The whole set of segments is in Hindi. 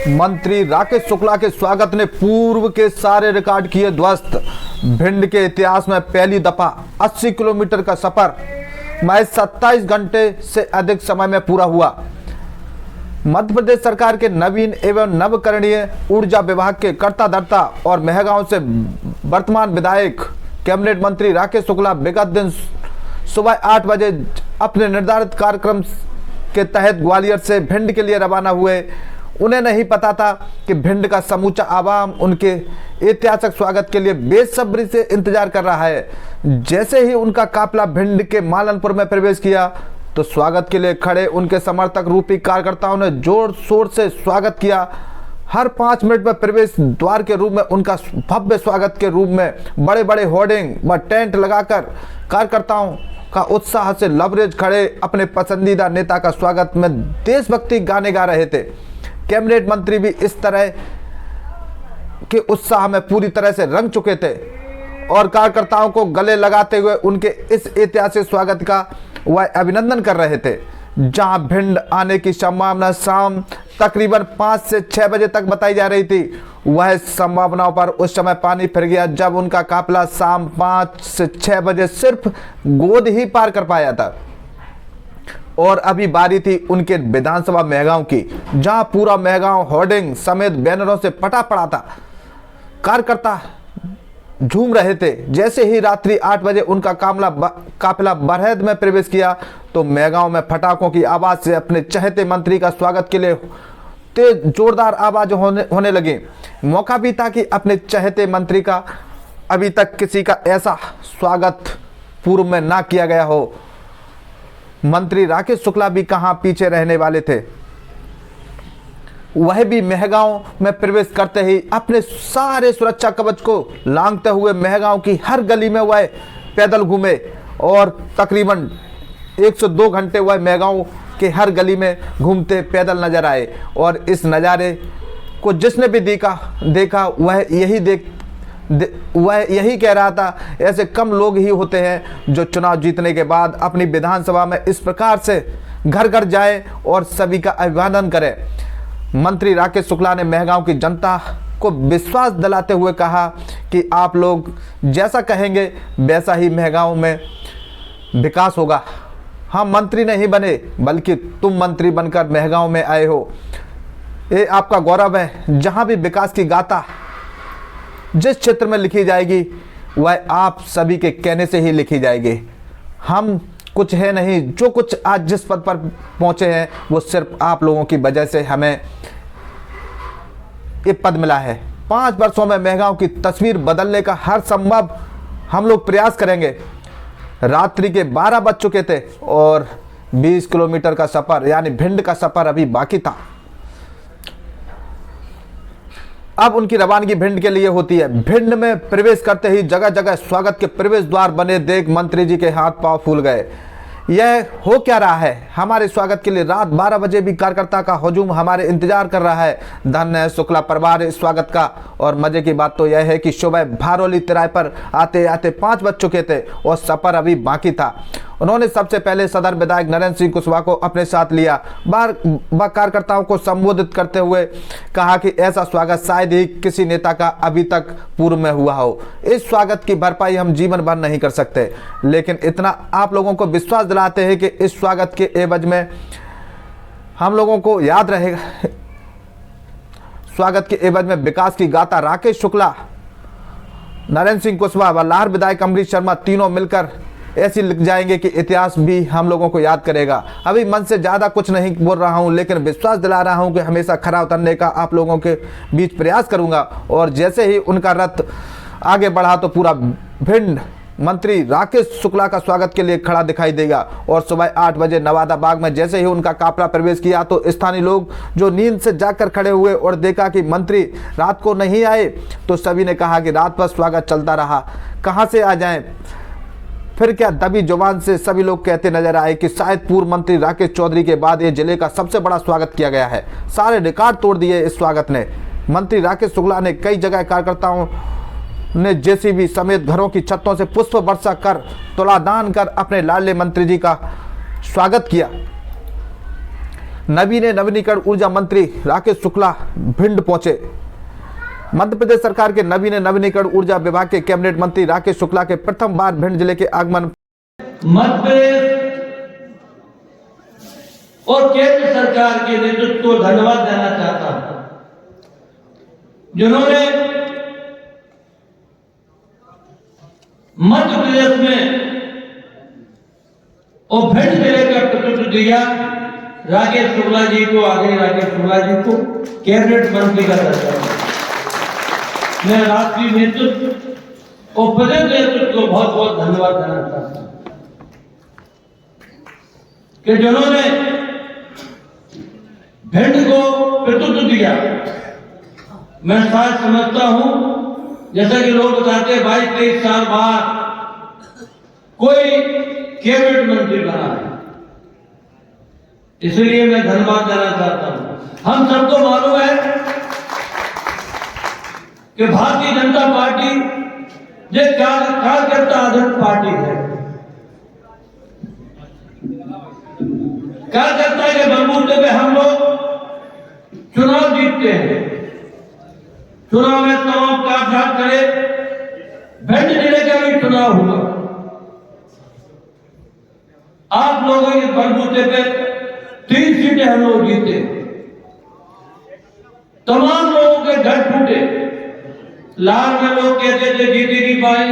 मंत्री राकेश शुक्ला के स्वागत ने पूर्व के सारे रिकॉर्ड किए ध्वस्त। भिंड के इतिहास में पहली दफा 80 किलोमीटर का सफर महज 27 घंटे से अधिक समय में पूरा हुआ। मध्य प्रदेश सरकार के नवीन एवं नवकरणीय ऊर्जा विभाग के कर्ता धर्ता और मेहगांव से वर्तमान विधायक कैबिनेट मंत्री राकेश शुक्ला विगत दिन सुबह 8 बजे अपने निर्धारित कार्यक्रम के तहत ग्वालियर से भिंड के लिए रवाना हुए। उन्हें नहीं पता था कि भिंड का समूचा आवाम उनके ऐतिहासिक स्वागत के लिए बेसब्री से इंतजार कर रहा है। जैसे ही उनका काफिला भिंड के मालनपुर में प्रवेश किया तो स्वागत के लिए खड़े उनके समर्थक रूपी कार्यकर्ताओं ने जोर शोर से स्वागत किया। हर 5 मिनट में प्रवेश द्वार के रूप में उनका भव्य स्वागत के रूप में बड़े बड़े होर्डिंग व टेंट लगाकर कार्यकर्ताओं का उत्साह से लबरेज खड़े अपने पसंदीदा नेता का स्वागत में देशभक्ति गाने गा रहे थे। कैबिनेट मंत्री भी इस तरह के उत्साह में पूरी तरह से रंग चुके थे और कार्यकर्ताओं को गले लगाते हुए उनके इस ऐतिहासिक स्वागत का वह अभिनंदन कर रहे थे। जहां भिंड आने की संभावना शाम तकरीबन 5 से 6 बजे तक बताई जा रही थी, वह संभावनाओं पर उस समय पानी फिर गया जब उनका काफिला शाम 5 से 6 बजे सिर्फ गोद ही पार कर पाया था। और अभी बारी थी उनके विधानसभा मेहगांव की, जहां पूरा मेहगांव होर्डिंग समेत बैनरों से पटा पड़ा था। कार्यकर्ता झूम रहे थे। जैसे ही रात्रि 8 बजे उनका काफिला बरहद में प्रवेश किया तो मेहगांव में फटाकों की आवाज से अपने चहेते मंत्री का स्वागत के लिए तेज जोरदार आवाज होने लगी। मौका भी था कि अपने चहेते मंत्री का अभी तक किसी का ऐसा स्वागत पूर्व में ना किया गया हो। मंत्री राकेश शुक्ला भी कहां पीछे रहने वाले थे। वह भी मेहगांव में प्रवेश करते ही अपने सारे सुरक्षा कवच को लांघते हुए मेहगांव की हर गली में वह पैदल घूमे और तकरीबन 102 घंटे वह मेहगांव के हर गली में घूमते पैदल नजर आए। और इस नज़ारे को जिसने भी देखा वह यही कह रहा था, ऐसे कम लोग ही होते हैं जो चुनाव जीतने के बाद अपनी विधानसभा में इस प्रकार से घर घर जाए और सभी का अभिवादन करें। मंत्री राकेश शुक्ला ने मेहगांव की जनता को विश्वास दिलाते हुए कहा कि आप लोग जैसा कहेंगे वैसा ही मेहगांव में विकास होगा। हम मंत्री नहीं बने बल्कि तुम मंत्री बनकर मेहगांव में आए हो। ये आपका गौरव है। जहां भी विकास की गाथा जिस क्षेत्र में लिखी जाएगी वह आप सभी के कहने से ही लिखी जाएगी। हम कुछ है नहीं, जो कुछ आज जिस पद पर पहुंचे हैं वो सिर्फ आप लोगों की वजह से हमें ये पद मिला है। 5 वर्षों में मेहगांव की तस्वीर बदलने का हर संभव हम लोग प्रयास करेंगे। रात्रि के 12 बज चुके थे और 20 किलोमीटर का सफर यानी भिंड का सफर अभी बाकी था। अब उनकी रवानगी भिंड के लिए होती है। भिंड में प्रवेश करते ही जगह जगह स्वागत के प्रवेश द्वार बने देख मंत्री जी के हाथ पांव फूल गए। यह हो क्या रहा है? हमारे स्वागत के लिए रात 12 बजे भी कार्यकर्ता का हुजूम हमारे इंतजार कर रहा है। धन्य है शुक्ला परिवार इस स्वागत का। और मजे की बात तो यह है कि सुबह भारोली तिराए पर आते आते 5 बज चुके थे और सफर अभी बाकी था। उन्होंने सबसे पहले सदर विधायक नरेंद्र सिंह कुशवाहा को अपने साथ लिया। बार कार्यकर्ताओं को संबोधित करते हुए कहा कि ऐसा स्वागत शायद ही किसी नेता का अभी तक पूर्व में हुआ हो। इस स्वागत की भरपाई हम जीवन भर नहीं कर सकते, लेकिन इतना आप लोगों को विश्वास दिलाते हैं कि इस स्वागत के एवज में हम लोगों को याद रहेगा। स्वागत के एवज में विकास की गाथा राकेश शुक्ला, नरेंद्र सिंह कुशवाहा व लाहौर विधायक अमरीश शर्मा तीनों मिलकर ऐसी लिख जाएंगे कि इतिहास भी हम लोगों को याद करेगा। अभी मन से ज़्यादा कुछ नहीं बोल रहा हूं, लेकिन विश्वास दिला रहा हूं कि हमेशा खरा उतरने का आप लोगों के बीच प्रयास करूंगा। और जैसे ही उनका रथ आगे बढ़ा तो पूरा भिंड मंत्री राकेश शुक्ला का स्वागत के लिए खड़ा दिखाई देगा। और सुबह 8 बजे नवादा बाग में जैसे ही उनका काफिला प्रवेश किया तो स्थानीय लोग जो नींद से जाकर खड़े हुए और देखा कि मंत्री रात को नहीं आए तो सभी ने कहा कि रात भर स्वागत चलता रहा, कहाँ से आ जाएं। फिर क्या दबी जुबान से सभी लोग कहते नजर आए कि शायद पूर्व मंत्री राकेश चौधरी के बाद ये जिले का सबसे बड़ा स्वागत किया गया है। सारे रिकॉर्ड तोड़ दिए इस स्वागत ने। मंत्री राकेश शुक्ला ने कई जगह कार्यकर्ताओं ने जेसीबी समेत घरों की छतों से पुष्प वर्षा कर तुलादान कर अपने लाडले मंत्री जी का स्वागत किया। नवीनीकरण ऊर्जा मंत्री राकेश शुक्ला भिंड पहुंचे। मध्य प्रदेश सरकार के नवीनीकरण ऊर्जा विभाग के कैबिनेट मंत्री राकेश शुक्ला के प्रथम बार भिंड जिले के आगमन मध्य प्रदेश और केंद्र सरकार के नेतृत्व को धन्यवाद देना चाहता हूं, जिन्होंने मध्य प्रदेश में और भिंड जिले का नेतृत्व दिया। राकेश शुक्ला जी को, आगे राकेश शुक्ला जी को कैबिनेट मंत्री का दर्जा, मैं राष्ट्रीय नेतृत्व और प्रदेश नेतृत्व को बहुत बहुत धन्यवाद देना चाहता हूं कि जिन्होंने भिंड को नेतृत्व दिया। मैं शायद समझता हूं, जैसा कि लोग बताते हैं 22-23 साल बाद कोई कैबिनेट मंत्री बना है, इसलिए मैं धन्यवाद देना चाहता हूं। हम सबको मालूम है कि भारतीय जनता पार्टी ये कार्यकर्ता आधारित पार्टी है। कार्यकर्ता के बलबूते पे हम लोग चुनाव जीतते हैं। चुनाव में तमाम कागजात करे, भिंड जिले का भी चुनाव हुआ। आप लोगों के बलबूते पे 3 सीटें हम लोग जीते। तमाम लोगों के घर टूटे। लाल में लोग कहते थे जीत ही नहीं पाए,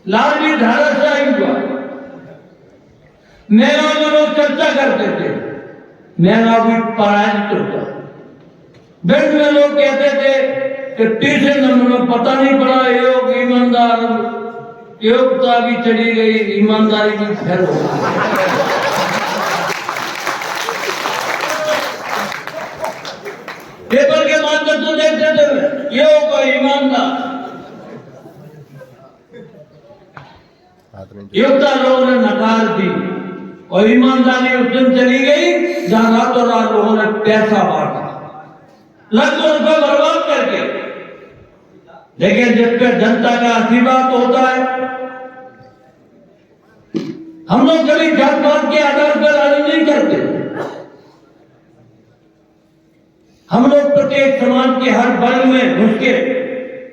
लाल भी धाराशाही हुआ। नैना में लोग चर्चा करते थे, नैना भी पराजित होता। भिंड में लोग कहते थे कि तीसरे नंबर में पता नहीं पड़ा, योग ईमानदार, योग्यता भी चली गई, ईमानदारी भी फेल हो गई। पेपर के माध्यम से देखते थे योग और ईमानदार, योग्यता लोगों ने नकार दी और ईमानदारी उस दिन चली गई जहां रातों रात लोगों ने पैसा बांटा, लाखों रुपए बर्बाद करके। लेकिन जिस पे जनता का आशीर्वाद होता है, हम लोग कभी जात पात के आधार पर राजनीति नहीं करते। हम लोग प्रत्येक समाज के हर वर्ग में घुस के,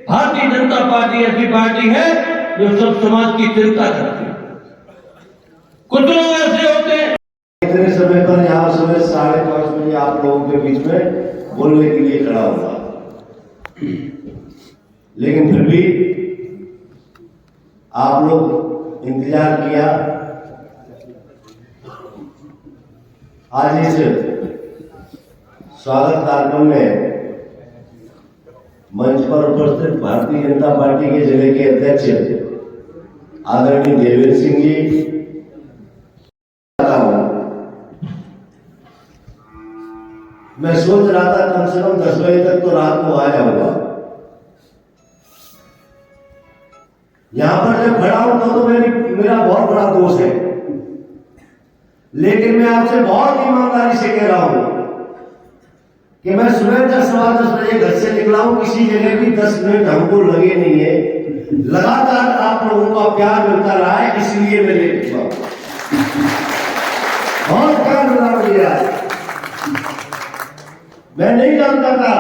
भारतीय जनता पार्टी ऐसी पार्टी है जो सब समाज की चिंता करती है। कुछ लोग ऐसे होते हैं। इतने समय पर यहाँ सुबह 5:30 बजे आप लोगों के बीच में बोलने के लिए खड़ा हुआ, लेकिन फिर भी आप लोग इंतजार किया। आज इस स्वागत कार्यक्रम में मंच पर उपस्थित भारतीय जनता पार्टी के जिले के अध्यक्ष आदरणीय देवेंद्र सिंह जी, मैं सोच रहा था कम से कम 10 बजे तक तो रात को आ जाऊंगा। यहां पर जब खड़ा हूं तो मेरा बहुत बड़ा दोष है, लेकिन मैं आपसे बहुत ईमानदारी से कह रहा हूं कि मैं सुबह 10-10 बजे घर से निकला हूं, किसी जगह भी 10 मिनट हमको लगे नहीं है। लगातार आप लोगों का प्यार मिलता रहा है, इसलिए मैं लेट हुआ। बहुत प्यार मिला मुझे। मैं नहीं जानता था,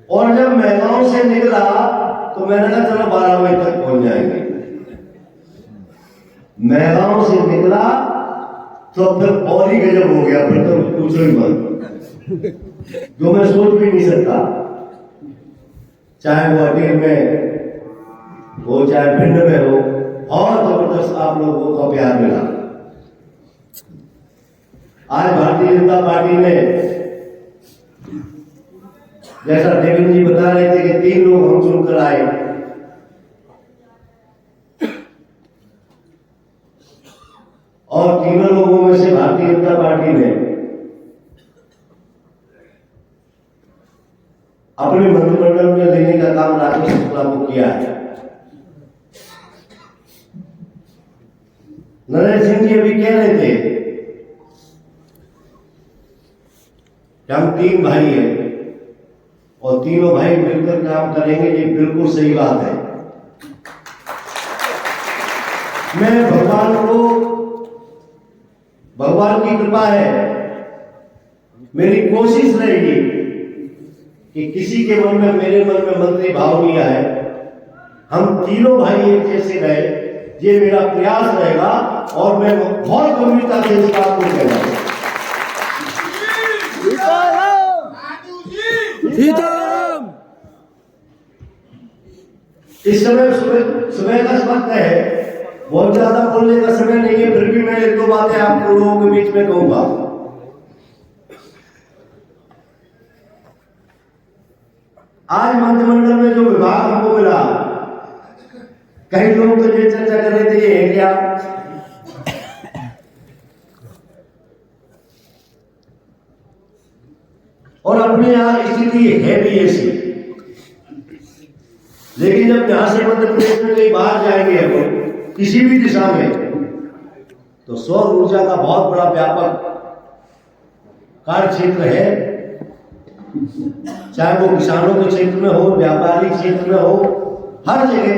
और जब मैं गांव से निकला तो मैंने कहा चलो 12 बजे तक पहुंच जाएंगे। मैं गांव से निकला तो फिर और ही गजब हो गया, फिर तो पूछो ही मत, जो मैं सोच भी नहीं सकता। चाहे वो अटेर में हो, चाहे भिंड में हो, और जबरदस्त आप लोगों का प्यार मिला। आज भारतीय जनता पार्टी ने, जैसा देवेंद्र जी बता रहे थे कि 3 लोग हम चुनकर आए, और तीनों लोगों में से भारतीय जनता पार्टी ने अपने मंत्रिमंडल में लेने का काम राकेश शुक्ला को किया है। नरेंद्र सिंह जी अभी कह रहे थे कि हम 3 भाई हैं और तीनों भाई मिलकर काम करेंगे, ये बिल्कुल सही बात है। मैं भगवान को भगवान की कृपा है, मेरी कोशिश रहेगी कि किसी के मन में, मेरे मन में मंत्री भाव नहीं आए, हम तीनों भाई एक जैसे रहे, ये मेरा प्रयास रहेगा और मैं बहुत गंभीरता से इस बात को कह रहा हूं। इस समय सुबह का वक्त है, बहुत ज्यादा बोलने का समय नहीं है, फिर भी मैं एक दो बातें आप लोगों के बीच में कहूंगा। आज मंत्रिमंडल में जो विभाग हमको मिला, कई लोग तो ये चर्चा कर रहे थे ये है क्या, और अपने यहां स्थिति है भी ऐसी। लेकिन जब यहां से मध्य प्रदेश में कहीं बाहर जाएंगे हम किसी भी दिशा में, तो सौर ऊर्जा का बहुत बड़ा व्यापक कार्य क्षेत्र है, चाहे वो किसानों के क्षेत्र में हो, व्यापारिक क्षेत्र में हो, हर जगह।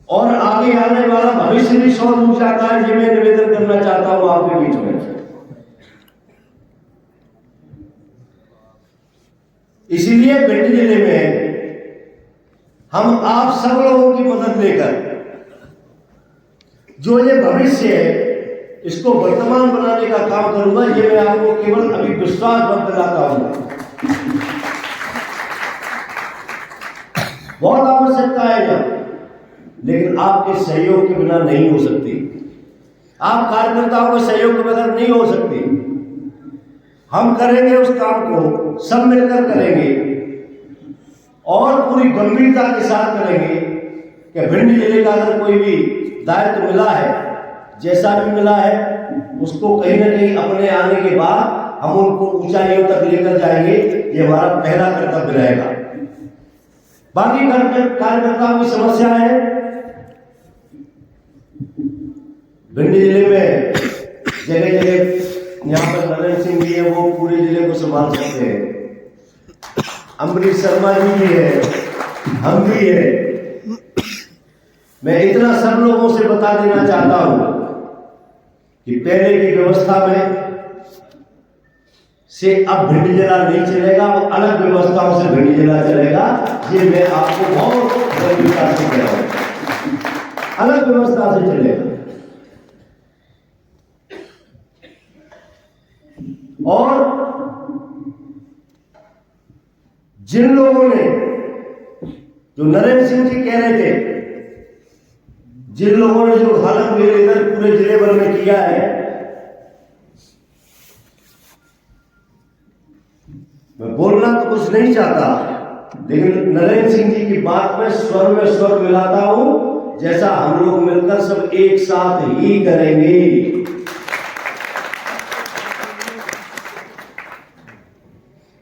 और आगे आने वाला भविष्य भी सौर ऊर्जा का है, ये मैं निवेदन करना चाहता हूं आपके बीच में। इसीलिए भिंड जिले में हम आप सब लोगों की मदद लेकर जो ये भविष्य है इसको वर्तमान बनाने का काम करूंगा, ये मैं आपको केवल अभी विश्वास मत दिलाता हूं। बहुत आवश्यकता है जब, लेकिन आपके सहयोग के बिना नहीं हो सकती, आप कार्यकर्ताओं के सहयोग के बगैर नहीं हो सकती। हम करेंगे उस काम को, सब मिलकर करेंगे और पूरी गंभीरता के साथ करेंगे कि भिंड जिले का अगर कोई भी दायित्व मिला है, जैसा भी मिला है, उसको कहीं ना कहीं अपने आने के बाद हम उनको ऊंचाइयों तक लेकर जाएंगे, ये हमारा पहला कर्तव्य रहेगा। बाकी कार्यकर्ताओं की समस्या है, भिंड जिले में जगह जगह यहाँ पर नरेंद्र सिंह जी है, वो पूरे जिले को संभाल सकते हैं, अमरीश शर्मा जी भी है, हम भी है। मैं इतना सब लोगों से बता देना चाहता हूं कि पहले की व्यवस्था में से अब भिंड जिला नहीं चलेगा, वो अलग व्यवस्थाओं से भिंड जिला चलेगा, ये मैं आपको बहुत गंभीरता से कह रहा हूं, अलग व्यवस्था से चलेगा। और जिन लोगों ने, जो नरेंद्र सिंह जी कह रहे थे, जिन लोगों ने जो हालत मेरे इधर पूरे जिले भर में किया है, मैं बोलना तो कुछ नहीं चाहता, लेकिन नरेंद्र सिंह जी की बात में स्वर मिलाता हूं, जैसा हम लोग मिलकर सब एक साथ ही करेंगे।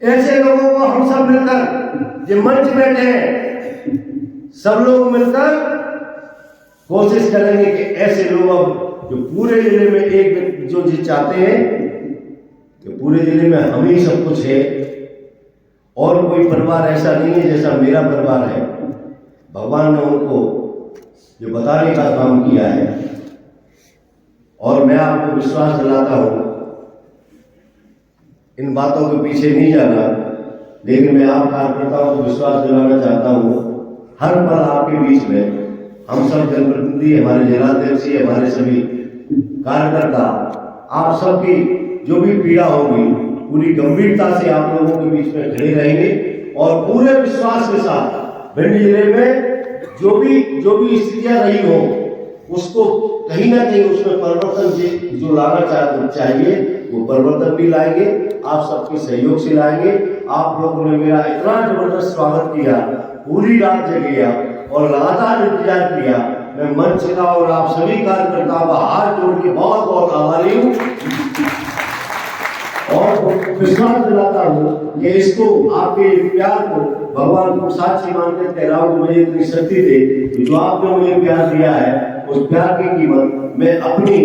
ऐसे लोगों को हम सब मिलकर, जो मंच बैठे हैं, सब लोग मिलकर कोशिश करेंगे कि ऐसे लोग अब जो पूरे जिले में एक जो जी चाहते हैं कि पूरे जिले में हम ही सब कुछ है और कोई परिवार ऐसा नहीं है जैसा मेरा परिवार है। भगवान ने उनको जो बताने का काम किया है, और मैं आपको विश्वास दिलाता हूं, इन बातों के पीछे नहीं जाना, लेकिन मैं आप कार्यकर्ताओं को विश्वास दिलाना चाहता हूं, हर पल आपके बीच में हम सब जनप्रतिनिधि, हमारे जिलाध्यक्ष, हमारे सभी कार्यकर्ता, आप सबकी जो भी पीड़ा होगी पूरी गंभीरता से आप लोगों के बीच में खड़े रहेंगे और पूरे विश्वास के साथ भिंड जिले में जो भी स्थितियां रही हो उसको कहीं ना कहीं उसमें परिवर्तन जो लाना चाहिए वो परिवर्तन भी लाएंगे, आप सबके सहयोग से लाएंगे। आप लोगों ने मेरा इतना जबरदस्त स्वागत किया, पूरी रात जगिया और लगातार इंतजार किया। मैं मंच का और आप सभी कार्यकर्ताओं का हाथ जोड़ के बहुत बहुत आभारी हूँ और विश्वास दिलाता हूँ कि इसको, आपके प्यार को भगवान को साक्षी मानकर कह रहा हूँ, मुझे इतनी शक्ति दे कि जो आपने मुझे प्यार दिया है उस प्यार की कीमत मैं अपनी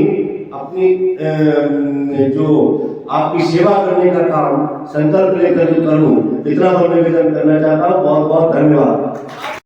जो आपकी सेवा करने का काम संकल्प लेकर जो करूं, इतना मैं निवेदन करना चाहता हूँ। बहुत बहुत धन्यवाद।